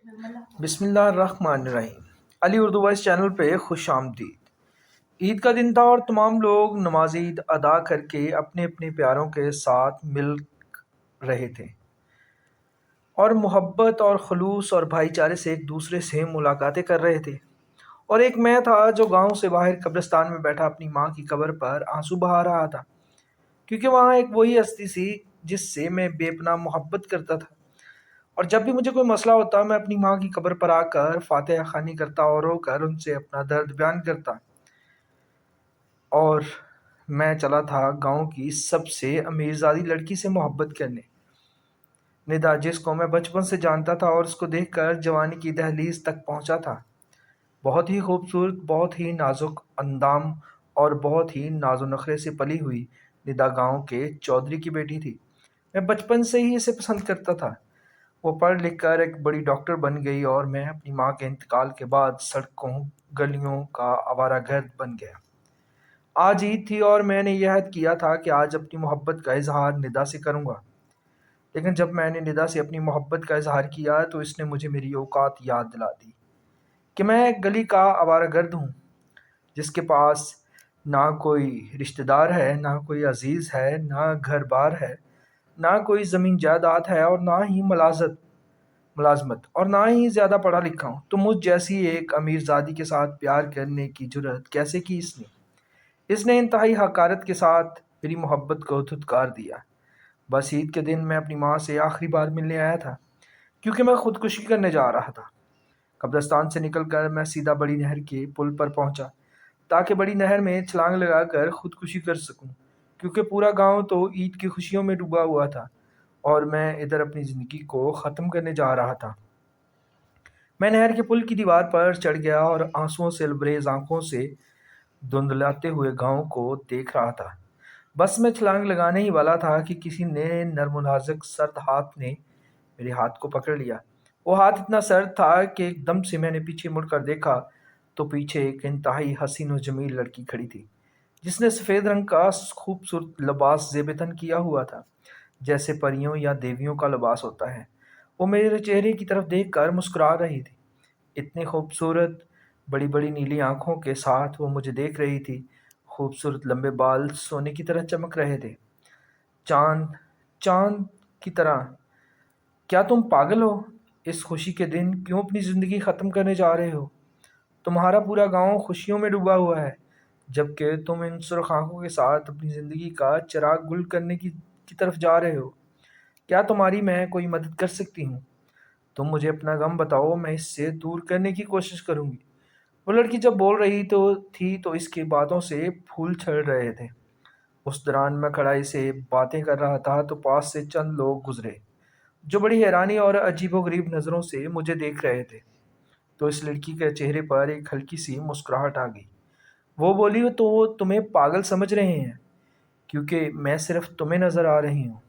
بسم اللہ الرحمن الرحیم۔ علی اردو وائس چینل پہ خوش آمدید۔ عید کا دن تھا اور تمام لوگ نماز عید ادا کر کے اپنے اپنے پیاروں کے ساتھ مل رہے تھے اور محبت اور خلوص اور بھائی چارے سے ایک دوسرے سے ملاقاتیں کر رہے تھے۔ اور ایک میں تھا جو گاؤں سے باہر قبرستان میں بیٹھا اپنی ماں کی قبر پر آنسو بہا رہا تھا، کیونکہ وہاں ایک وہی ہستی تھی جس سے میں بے پناہ محبت کرتا تھا۔ اور جب بھی مجھے کوئی مسئلہ ہوتا میں اپنی ماں کی قبر پر آ کر فاتحہ خوانی کرتا اور رو کر ان سے اپنا درد بیان کرتا۔ اور میں چلا تھا گاؤں کی سب سے امیرزادی لڑکی سے محبت کرنے، ندا، جس کو میں بچپن سے جانتا تھا اور اس کو دیکھ کر جوانی کی دہلیز تک پہنچا تھا۔ بہت ہی خوبصورت، بہت ہی نازک اندام اور بہت ہی ناز و نخرے سے پلی ہوئی ندا گاؤں کے چودھری کی بیٹی تھی۔ میں بچپن سے ہی اسے پسند کرتا تھا۔ وہ پڑھ لکھ کر ایک بڑی ڈاکٹر بن گئی اور میں اپنی ماں کے انتقال کے بعد سڑکوں گلیوں کا آوارہ گرد بن گیا۔ آج عید تھی اور میں نے یہ عہد کیا تھا کہ آج اپنی محبت کا اظہار ندا سے کروں گا، لیکن جب میں نے ندا سے اپنی محبت کا اظہار کیا تو اس نے مجھے میری اوقات یاد دلا دی کہ میں ایک گلی کا آوارہ گرد ہوں، جس کے پاس نہ کوئی رشتہ دار ہے، نہ کوئی عزیز ہے، نہ گھر بار ہے، نہ کوئی زمین جائیداد ہے، اور نہ ہی ملازمت، اور نہ ہی زیادہ پڑھا لکھا ہوں۔ تو مجھ جیسی ایک امیر زادی کے ساتھ پیار کرنے کی جرأت کیسے کی اس نے انتہائی حقارت کے ساتھ میری محبت کو دھتکار دیا۔ بس عید کے دن میں اپنی ماں سے آخری بار ملنے آیا تھا، کیونکہ میں خودکشی کرنے جا رہا تھا۔ قبرستان سے نکل کر میں سیدھا بڑی نہر کے پل پر پہنچا تاکہ بڑی نہر میں چھلانگ لگا کر خودکشی کر سکوں، کیونکہ پورا گاؤں تو عید کی خوشیوں میں ڈوبا ہوا تھا اور میں ادھر اپنی زندگی کو ختم کرنے جا رہا تھا۔ میں نہر کے پل کی دیوار پر چڑھ گیا اور آنسوؤں سے لبریز آنکھوں سے دھندلاتے ہوئے گاؤں کو دیکھ رہا تھا۔ بس میں چھلانگ لگانے ہی والا تھا کہ کسی نے نرم و نازک سرد ہاتھ نے میرے ہاتھ کو پکڑ لیا۔ وہ ہاتھ اتنا سرد تھا کہ ایک دم سے میں نے پیچھے مڑ کر دیکھا تو پیچھے ایک انتہائی حسین و جمیل لڑکی کھڑی تھی، جس نے سفید رنگ کا خوبصورت لباس زیب تن کیا ہوا تھا، جیسے پریوں یا دیویوں کا لباس ہوتا ہے۔ وہ میرے چہرے کی طرف دیکھ کر مسکرا رہی تھی۔ اتنی خوبصورت، بڑی بڑی نیلی آنکھوں کے ساتھ وہ مجھے دیکھ رہی تھی۔ خوبصورت لمبے بال سونے کی طرح چمک رہے تھے، چاند چاند کی طرح۔ کیا تم پاگل ہو؟ اس خوشی کے دن کیوں اپنی زندگی ختم کرنے جا رہے ہو؟ تمہارا پورا گاؤں خوشیوں میں ڈوبا ہوا ہے، جبکہ تم ان سرخ آنکھوں کے ساتھ اپنی زندگی کا چراغ گل کرنے کی طرف جا رہے ہو۔ کیا تمہاری میں کوئی مدد کر سکتی ہوں؟ تم مجھے اپنا غم بتاؤ، میں اس سے دور کرنے کی کوشش کروں گی۔ وہ لڑکی جب بول رہی تھی تو اس کی باتوں سے پھول چھڑ رہے تھے۔ اس دوران میں کڑائی سے باتیں کر رہا تھا تو پاس سے چند لوگ گزرے جو بڑی حیرانی اور عجیب و غریب نظروں سے مجھے دیکھ رہے تھے۔ تو اس لڑکی کے چہرے پر ایک ہلکی سی مسکراہٹ آ گئی۔ وہ بولی، تو وہ تمہیں پاگل سمجھ رہے ہیں کیونکہ میں صرف تمہیں نظر آ رہی ہوں۔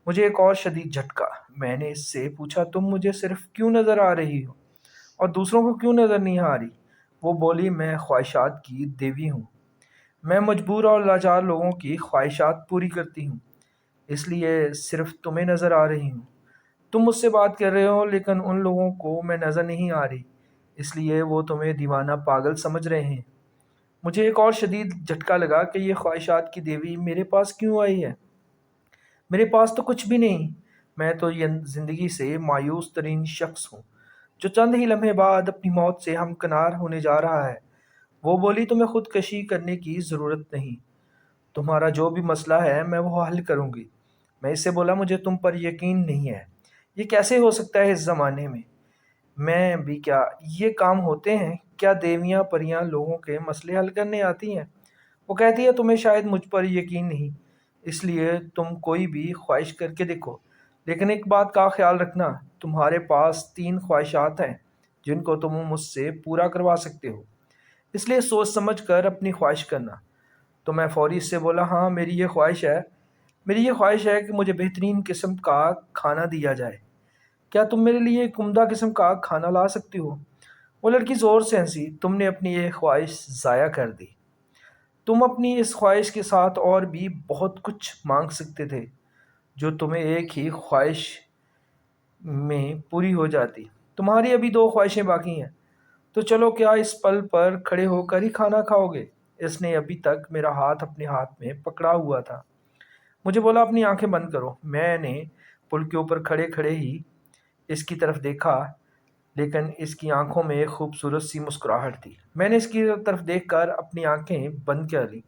مجھے ایک اور شدید جھٹکا۔ میں نے اس سے پوچھا، تم مجھے صرف کیوں نظر آ رہی ہو اور دوسروں کو کیوں نظر نہیں آ رہی؟ وہ بولی، میں خواہشات کی دیوی ہوں۔ میں مجبور اور لاچار لوگوں کی خواہشات پوری کرتی ہوں، اس لیے صرف تمہیں نظر آ رہی ہوں۔ تم مجھ سے بات کر رہے ہو لیکن ان لوگوں کو میں نظر نہیں آ رہی، اس لیے وہ تمہیں دیوانہ پاگل سمجھ رہے ہیں۔ مجھے ایک اور شدید جھٹکا لگا کہ یہ خواہشات کی دیوی میرے پاس کیوں آئی ہے؟ میرے پاس تو کچھ بھی نہیں۔ میں تو یہ زندگی سے مایوس ترین شخص ہوں جو چند ہی لمحے بعد اپنی موت سے ہمکنار ہونے جا رہا ہے۔ وہ بولی، تمہیں خودکشی کرنے کی ضرورت نہیں، تمہارا جو بھی مسئلہ ہے میں وہ حل کروں گی۔ میں اس سے بولا، مجھے تم پر یقین نہیں ہے، یہ کیسے ہو سکتا ہے اس زمانے میں بھی کیا یہ کام ہوتے ہیں؟ کیا دیویاں پریاں لوگوں کے مسئلے حل کرنے آتی ہیں؟ وہ کہتی ہے، تمہیں شاید مجھ پر یقین نہیں، اس لیے تم کوئی بھی خواہش کر کے دیکھو، لیکن ایک بات کا خیال رکھنا، تمہارے پاس 3 خواہشات ہیں جن کو تم مجھ سے پورا کروا سکتے ہو، اس لیے سوچ سمجھ کر اپنی خواہش کرنا۔ تو میں فوری اس سے بولا، ہاں میری یہ خواہش ہے کہ مجھے بہترین قسم کا کھانا دیا جائے۔ کیا تم میرے لیے ایک عمدہ قسم کا کھانا لا سکتی ہو؟ وہ لڑکی زور سے ہنسی۔ تم نے اپنی یہ خواہش ضائع کر دی، تم اپنی اس خواہش کے ساتھ اور بھی بہت کچھ مانگ سکتے تھے جو تمہیں ایک ہی خواہش میں پوری ہو جاتی۔ تمہاری ابھی 2 خواہشیں باقی ہیں، تو چلو کیا اس پل پر کھڑے ہو کر ہی کھانا کھاؤ گے؟ اس نے ابھی تک میرا ہاتھ اپنے ہاتھ میں پکڑا ہوا تھا۔ مجھے بولا اپنی آنکھیں بند کرو۔ میں نے پل کے اوپر کھڑے کھڑے ہی اس کی طرف دیکھا، لیکن اس کی آنکھوں میں ایک خوبصورت سی مسکراہٹ تھی۔ میں نے اس کی طرف دیکھ کر اپنی آنکھیں بند کر لی۔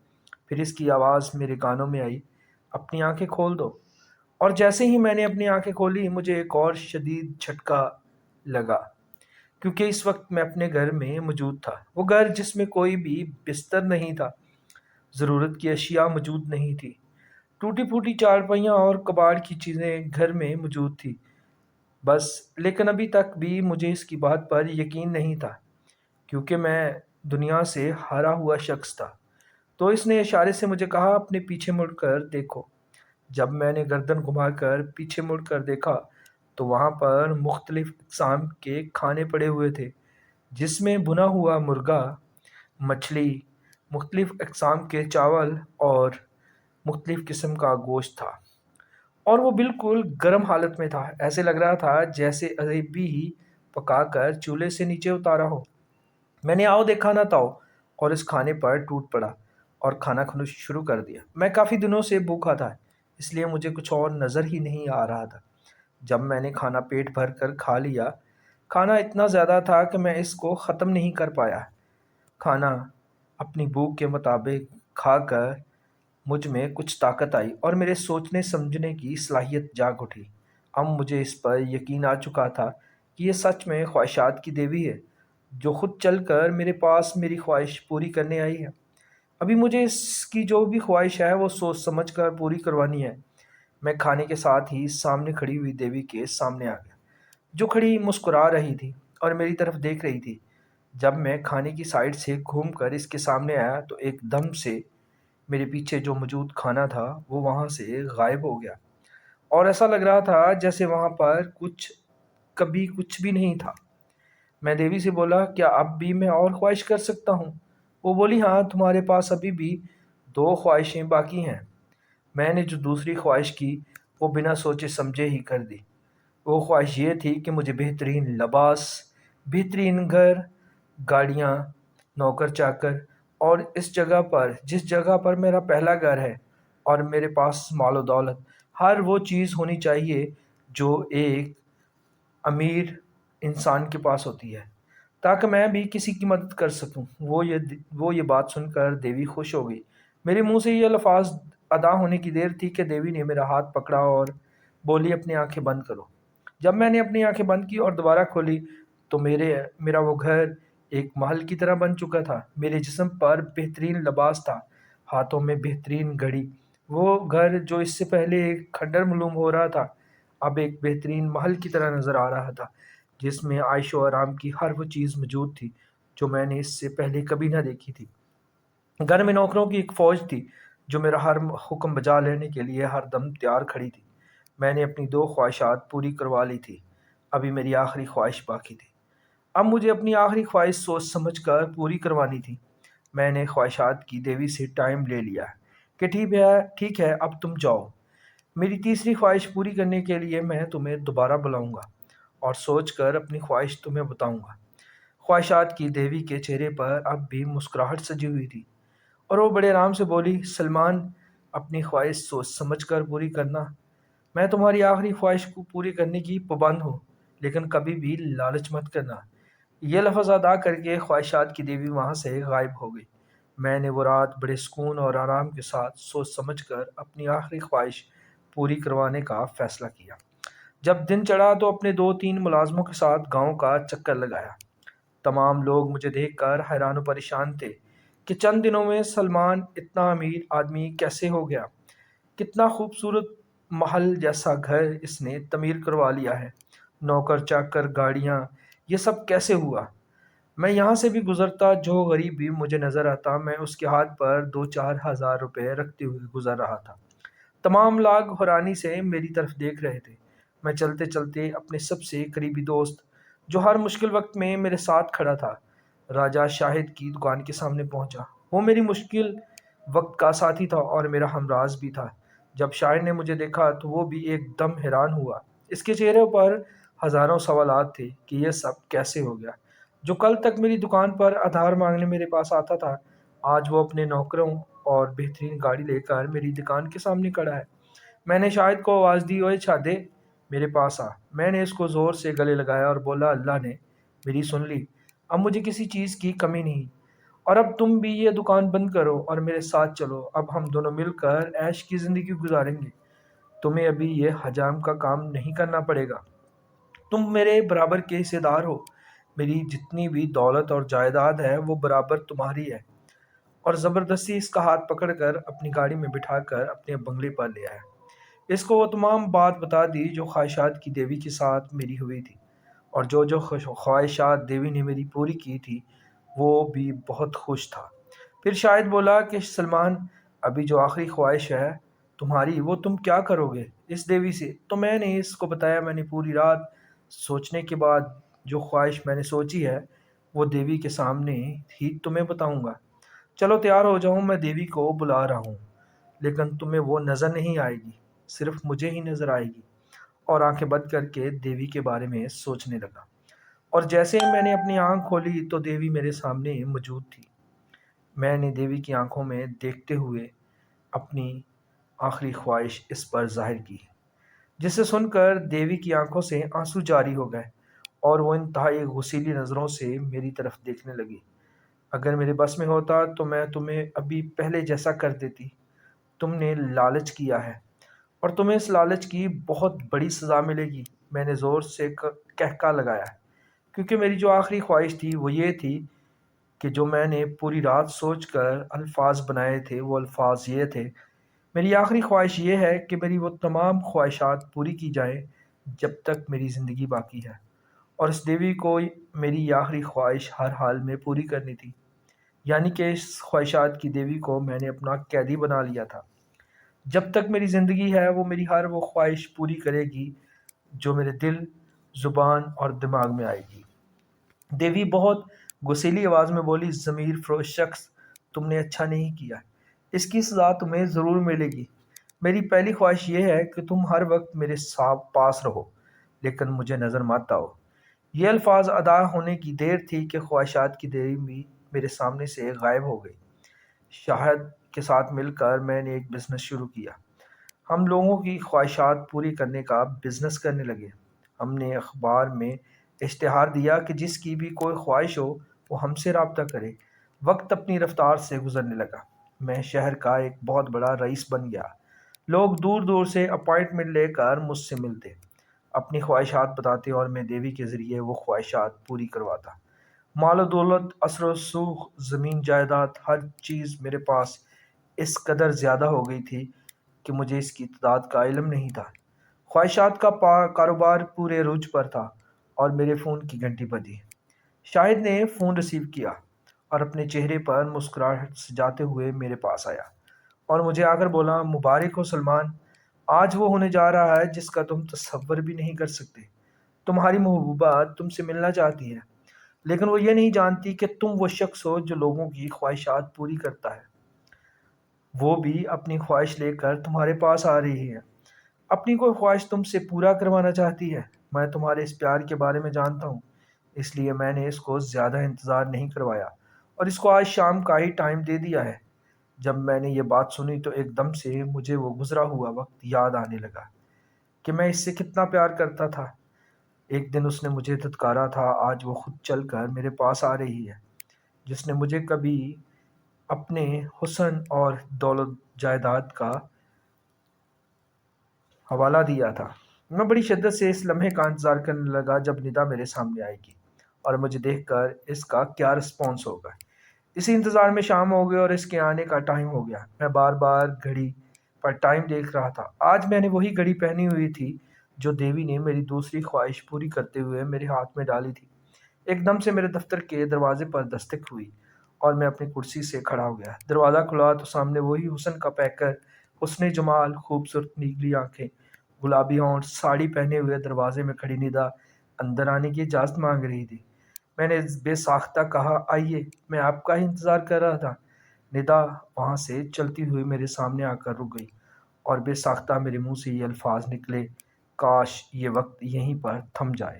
پھر اس کی آواز میرے کانوں میں آئی، اپنی آنکھیں کھول دو۔ اور جیسے ہی میں نے اپنی آنکھیں کھولی، مجھے ایک اور شدید جھٹکا لگا، کیونکہ اس وقت میں اپنے گھر میں موجود تھا۔ وہ گھر جس میں کوئی بھی بستر نہیں تھا، ضرورت کی اشیاء موجود نہیں تھی، ٹوٹی پھوٹی چارپائیاں اور کباڑ کی چیزیں گھر میں موجود تھی بس۔ لیکن ابھی تک بھی مجھے اس کی بات پر یقین نہیں تھا، کیونکہ میں دنیا سے ہارا ہوا شخص تھا۔ تو اس نے اشارے سے مجھے کہا، اپنے پیچھے مڑ کر دیکھو۔ جب میں نے گردن گھما کر پیچھے مڑ کر دیکھا تو وہاں پر مختلف اقسام کے کھانے پڑے ہوئے تھے، جس میں بھنا ہوا مرغا، مچھلی، مختلف اقسام کے چاول اور مختلف قسم کا گوشت تھا، اور وہ بالکل گرم حالت میں تھا۔ ایسے لگ رہا تھا جیسے ابھی ہی پکا کر چولہے سے نیچے اتارا ہو۔ میں نے آؤ دیکھا نہ تاؤ اور اس کھانے پر ٹوٹ پڑا اور کھانا کھانا شروع کر دیا۔ میں کافی دنوں سے بھوکا تھا، اس لیے مجھے کچھ اور نظر ہی نہیں آ رہا تھا۔ جب میں نے کھانا پیٹ بھر کر کھا لیا، کھانا اتنا زیادہ تھا کہ میں اس کو ختم نہیں کر پایا۔ کھانا اپنی بھوک کے مطابق کھا کر مجھ میں کچھ طاقت آئی اور میرے سوچنے سمجھنے کی صلاحیت جاگ اٹھی۔ اب مجھے اس پر یقین آ چکا تھا کہ یہ سچ میں خواہشات کی دیوی ہے، جو خود چل کر میرے پاس میری خواہش پوری کرنے آئی ہے۔ ابھی مجھے اس کی جو بھی خواہش ہے وہ سوچ سمجھ کر پوری کروانی ہے۔ میں کھانے کے ساتھ ہی سامنے کھڑی ہوئی دیوی کے سامنے آ گیا، جو کھڑی مسکرا رہی تھی اور میری طرف دیکھ رہی تھی۔ جب میں کھانے کی سائڈ سے گھوم کر اس کے سامنے آیا تو ایک دم سے میرے پیچھے جو موجود کھانا تھا وہ وہاں سے غائب ہو گیا، اور ایسا لگ رہا تھا جیسے وہاں پر کبھی کچھ بھی نہیں تھا۔ میں دیوی سے بولا، کیا اب بھی میں اور خواہش کر سکتا ہوں؟ وہ بولی، ہاں، تمہارے پاس ابھی بھی 2 خواہشیں باقی ہیں۔ میں نے جو دوسری خواہش کی وہ بنا سوچے سمجھے ہی کر دی۔ وہ خواہش یہ تھی کہ مجھے بہترین لباس، بہترین گھر، گاڑیاں، نوکر چاکر، اور اس جگہ پر جس جگہ پر میرا پہلا گھر ہے، اور میرے پاس مال و دولت، ہر وہ چیز ہونی چاہیے جو ایک امیر انسان کے پاس ہوتی ہے، تاکہ میں بھی کسی کی مدد کر سکوں۔ وہ یہ بات سن کر دیوی خوش ہو گئی۔ میرے منہ سے یہ الفاظ ادا ہونے کی دیر تھی کہ دیوی نے میرا ہاتھ پکڑا اور بولی، اپنی آنکھیں بند کرو۔ جب میں نے اپنی آنکھیں بند کی اور دوبارہ کھولی تو میرا وہ گھر ایک محل کی طرح بن چکا تھا۔ میرے جسم پر بہترین لباس تھا، ہاتھوں میں بہترین گھڑی۔ وہ گھر جو اس سے پہلے ایک کھنڈر معلوم ہو رہا تھا، اب ایک بہترین محل کی طرح نظر آ رہا تھا، جس میں عائش و آرام کی ہر وہ چیز موجود تھی جو میں نے اس سے پہلے کبھی نہ دیکھی تھی۔ گھر میں نوکروں کی ایک فوج تھی جو میرا ہر حکم بجا لینے کے لیے ہر دم تیار کھڑی تھی۔ میں نے اپنی 2 خواہشات پوری کروا لی تھی، ابھی میری آخری خواہش باقی تھی۔ اب مجھے اپنی آخری خواہش سوچ سمجھ کر پوری کروانی تھی۔ میں نے خواہشات کی دیوی سے ٹائم لے لیا کہ ٹھیک ہے، اب تم جاؤ۔ میری تیسری خواہش پوری کرنے کے لیے میں تمہیں دوبارہ بلاؤں گا اور سوچ کر اپنی خواہش تمہیں بتاؤں گا۔ خواہشات کی دیوی کے چہرے پر اب بھی مسکراہٹ سجی ہوئی تھی، اور وہ بڑے آرام سے بولی، سلمان، اپنی خواہش سوچ سمجھ کر پوری کرنا۔ میں تمہاری آخری خواہش کو پوری کرنے کی پابند ہوں، لیکن کبھی بھی لالچ مت کرنا۔ یہ لفظ ادا کر کے خواہشات کی دیوی وہاں سے غائب ہو گئی۔ میں نے وہ رات بڑے سکون اور آرام کے ساتھ سوچ سمجھ کر اپنی آخری خواہش پوری کروانے کا فیصلہ کیا۔ جب دن چڑھا تو اپنے 2-3 ملازموں کے ساتھ گاؤں کا چکر لگایا۔ تمام لوگ مجھے دیکھ کر حیران و پریشان تھے کہ چند دنوں میں سلمان اتنا امیر آدمی کیسے ہو گیا، کتنا خوبصورت محل جیسا گھر اس نے تعمیر کروا لیا ہے، نوکر چاکر، گاڑیاں، یہ سب کیسے ہوا؟ میں یہاں سے بھی گزرتا، جو غریب بھی مجھے نظر آتا میں اس کے ہاتھ پر 2-4 ہزار روپے رکھتے ہوئے گزر رہا تھا۔ تمام لوگ حیرانی سے میری طرف دیکھ رہے تھے۔ میں چلتے چلتے اپنے سب سے قریبی دوست، جو ہر مشکل وقت میں میرے ساتھ کھڑا تھا، راجہ شاہد کی دکان کے سامنے پہنچا۔ وہ میری مشکل وقت کا ساتھی تھا اور میرا ہمراز بھی تھا۔ جب شاہد نے مجھے دیکھا تو وہ بھی ایک دم حیران ہوا۔ اس کے چہرے پر ہزاروں سوالات تھے کہ یہ سب کیسے ہو گیا۔ جو کل تک میری دکان پر آدھار مانگنے میرے پاس آتا تھا، آج وہ اپنے نوکروں اور بہترین گاڑی لے کر میری دکان کے سامنے کھڑا ہے۔ میں نے شاہد کو آواز دی، اوے چھادے، میرے پاس آ۔ میں نے اس کو زور سے گلے لگایا اور بولا، اللہ نے میری سن لی، اب مجھے کسی چیز کی کمی نہیں، اور اب تم بھی یہ دکان بند کرو اور میرے ساتھ چلو۔ اب ہم دونوں مل کر عیش کی زندگی گزاریں گے۔ تمہیں ابھی یہ حجام کا کام نہیں کرنا پڑے گا۔ تم میرے برابر کے حصے دار ہو۔ میری جتنی بھی دولت اور جائیداد ہے وہ برابر تمہاری ہے۔ اور زبردستی اس کا ہاتھ پکڑ کر اپنی گاڑی میں بٹھا کر اپنے بنگلے پر لے آیا۔ اس کو وہ تمام بات بتا دی جو خواہشات کی دیوی کے ساتھ میری ہوئی تھی، اور جو خواہشات دیوی نے میری پوری کی تھی وہ بھی بہت خوش تھا۔ پھر شاہد بولا کہ سلمان، ابھی جو آخری خواہش ہے تمہاری، وہ تم کیا کرو گے اس دیوی سے؟ تو میں نے اس کو بتایا، میں نے پوری رات سوچنے کے بعد جو خواہش میں نے سوچی ہے وہ دیوی کے سامنے ہی تمہیں بتاؤں گا۔ چلو تیار ہو جاؤ، میں دیوی کو بلا رہا ہوں، لیکن تمہیں وہ نظر نہیں آئے گی، صرف مجھے ہی نظر آئے گی۔ اور آنکھیں بند کر کے دیوی کے بارے میں سوچنے لگا، اور جیسے ہی میں نے اپنی آنکھ کھولی تو دیوی میرے سامنے موجود تھی۔ میں نے دیوی کی آنکھوں میں دیکھتے ہوئے اپنی آخری خواہش اس پر ظاہر کی، جسے سن کر دیوی کی آنکھوں سے آنسو جاری ہو گئے اور وہ انتہائی غصیلی نظروں سے میری طرف دیکھنے لگی۔ اگر میرے بس میں ہوتا تو میں تمہیں ابھی پہلے جیسا کر دیتی۔ تم نے لالچ کیا ہے اور تمہیں اس لالچ کی بہت بڑی سزا ملے گی۔ میں نے زور سے کہکا لگایا، کیونکہ میری جو آخری خواہش تھی وہ یہ تھی کہ جو میں نے پوری رات سوچ کر الفاظ بنائے تھے وہ الفاظ یہ تھے، میری آخری خواہش یہ ہے کہ میری وہ تمام خواہشات پوری کی جائیں جب تک میری زندگی باقی ہے، اور اس دیوی کو میری یہ آخری خواہش ہر حال میں پوری کرنی تھی۔ یعنی کہ اس خواہشات کی دیوی کو میں نے اپنا قیدی بنا لیا تھا۔ جب تک میری زندگی ہے وہ میری ہر وہ خواہش پوری کرے گی جو میرے دل، زبان اور دماغ میں آئے گی۔ دیوی بہت غصیلی آواز میں بولی، ضمیر فروش شخص، تم نے اچھا نہیں کیا، اس کی سزا تمہیں ضرور ملے گی۔ میری پہلی خواہش یہ ہے کہ تم ہر وقت میرے پاس رہو، لیکن مجھے نظر مت آؤ۔ یہ الفاظ ادا ہونے کی دیر تھی کہ خواہشات کی دیوی میرے سامنے سے غائب ہو گئی۔ شاہد کے ساتھ مل کر میں نے ایک بزنس شروع کیا۔ ہم لوگوں کی خواہشات پوری کرنے کا بزنس کرنے لگے۔ ہم نے اخبار میں اشتہار دیا کہ جس کی بھی کوئی خواہش ہو وہ ہم سے رابطہ کرے۔ وقت اپنی رفتار سے گزرنے لگا۔ میں شہر کا ایک بہت بڑا رئیس بن گیا۔ لوگ دور دور سے اپائنٹمنٹ لے کر مجھ سے ملتے، اپنی خواہشات بتاتے، اور میں دیوی کے ذریعے وہ خواہشات پوری کرواتا۔ مال و دولت، اثر و رسوخ، زمین جائیداد، ہر چیز میرے پاس اس قدر زیادہ ہو گئی تھی کہ مجھے اس کی تعداد کا علم نہیں تھا۔ خواہشات کا کاروبار پورے عروج پر تھا اور میرے فون کی گھنٹی بجی۔ شاہد نے فون ریسیو کیا اور اپنے چہرے پر مسکراہٹ سجاتے ہوئے میرے پاس آیا اور مجھے آ کر بولا، مبارک ہو سلمان، آج وہ ہونے جا رہا ہے جس کا تم تصور بھی نہیں کر سکتے۔ تمہاری محبوبہ تم سے ملنا چاہتی ہے، لیکن وہ یہ نہیں جانتی کہ تم وہ شخص ہو جو لوگوں کی خواہشات پوری کرتا ہے۔ وہ بھی اپنی خواہش لے کر تمہارے پاس آ رہی ہے، اپنی کوئی خواہش تم سے پورا کروانا چاہتی ہے۔ میں تمہارے اس پیار کے بارے میں جانتا ہوں، اس لیے میں نے اس کو زیادہ انتظار نہیں کروایا اور اس کو آج شام کا ہی ٹائم دے دیا ہے۔ جب میں نے یہ بات سنی تو ایک دم سے مجھے وہ گزرا ہوا وقت یاد آنے لگا کہ میں اس سے کتنا پیار کرتا تھا۔ ایک دن اس نے مجھے دھتکارا تھا، آج وہ خود چل کر میرے پاس آ رہی ہے۔ جس نے مجھے کبھی اپنے حسن اور دولت جائیداد کا حوالہ دیا تھا۔ میں بڑی شدت سے اس لمحے کا انتظار کرنے لگا جب ندا میرے سامنے آئے گی اور مجھے دیکھ کر اس کا کیا رسپانس ہوگا۔ اسی انتظار میں شام ہو گئی اور اس کے آنے کا ٹائم ہو گیا۔ میں بار بار گھڑی پر ٹائم دیکھ رہا تھا۔ آج میں نے وہی گھڑی پہنی ہوئی تھی جو دیوی نے میری دوسری خواہش پوری کرتے ہوئے میرے ہاتھ میں ڈالی تھی۔ ایک دم سے میرے دفتر کے دروازے پر دستک ہوئی اور میں اپنی کرسی سے کھڑا ہو گیا۔ دروازہ کھلا تو سامنے وہی حسن کا پیکر، حسن جمال، خوبصورت نیلی آنکھیں، گلابی ہونٹ، ساڑی پہنے ہوئے دروازے میں کھڑی ندا اندر آنے کی اجازت مانگ رہی تھی۔ میں نے بے ساختہ کہا، آئیے، میں آپ کا ہی انتظار کر رہا تھا۔ ندا وہاں سے چلتی ہوئی میرے سامنے آ کر رک گئی اور بے ساختہ میرے منہ سے یہ الفاظ نکلے، کاش یہ وقت یہیں پر تھم جائے۔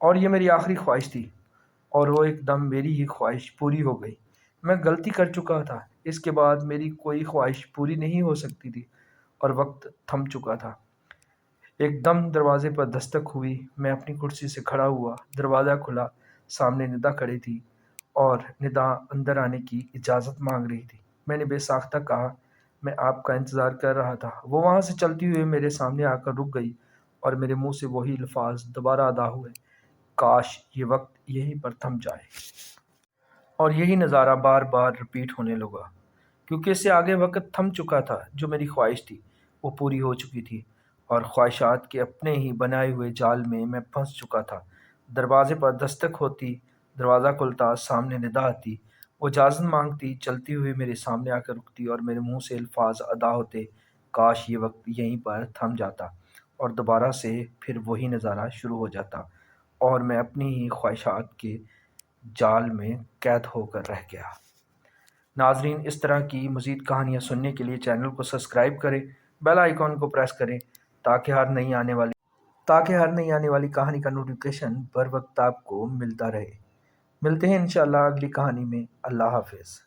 اور یہ میری آخری خواہش تھی، اور وہ ایک دم میری ہی خواہش پوری ہو گئی۔ میں غلطی کر چکا تھا، اس کے بعد میری کوئی خواہش پوری نہیں ہو سکتی تھی، اور وقت تھم چکا تھا۔ ایک دم دروازے پر دستک ہوئی، میں اپنی کرسی سے کھڑا ہوا، دروازہ کھلا، سامنے ندا کھڑی تھی اور ندا اندر آنے کی اجازت مانگ رہی تھی۔ میں نے بے ساختہ کہا، میں آپ کا انتظار کر رہا تھا۔ وہ وہاں سے چلتی ہوئے میرے سامنے آ کر رک گئی، اور میرے منہ سے وہی الفاظ دوبارہ ادا ہوئے، کاش یہ وقت یہیں پر تھم جائے۔ اور یہی نظارہ بار بار رپیٹ ہونے لگا، کیونکہ اس سے آگے وقت تھم چکا تھا۔ جو میری خواہش تھی وہ پوری ہو چکی تھی، اور خواہشات کے اپنے ہی بنائے ہوئے جال میں پھنس چکا تھا۔ دروازے پر دستک ہوتی، دروازہ کھلتا، سامنے ندا آتی، وہ اجازت مانگتی، چلتی ہوئی میرے سامنے آ کر رکتی، اور میرے منہ سے الفاظ ادا ہوتے، کاش یہ وقت یہیں پر تھم جاتا، اور دوبارہ سے پھر وہی نظارہ شروع ہو جاتا، اور میں اپنی ہی خواہشات کے جال میں قید ہو کر رہ گیا۔ ناظرین، اس طرح کی مزید کہانیاں سننے کے لیے چینل کو سبسکرائب کریں، بیل آئیکن کو پریس کریں تاکہ ہر نئی آنے والی کہانی کا نوٹیفیکیشن بر وقت آپ کو ملتا رہے۔ ملتے ہیں انشاءاللہ اگلی کہانی میں۔ اللہ حافظ۔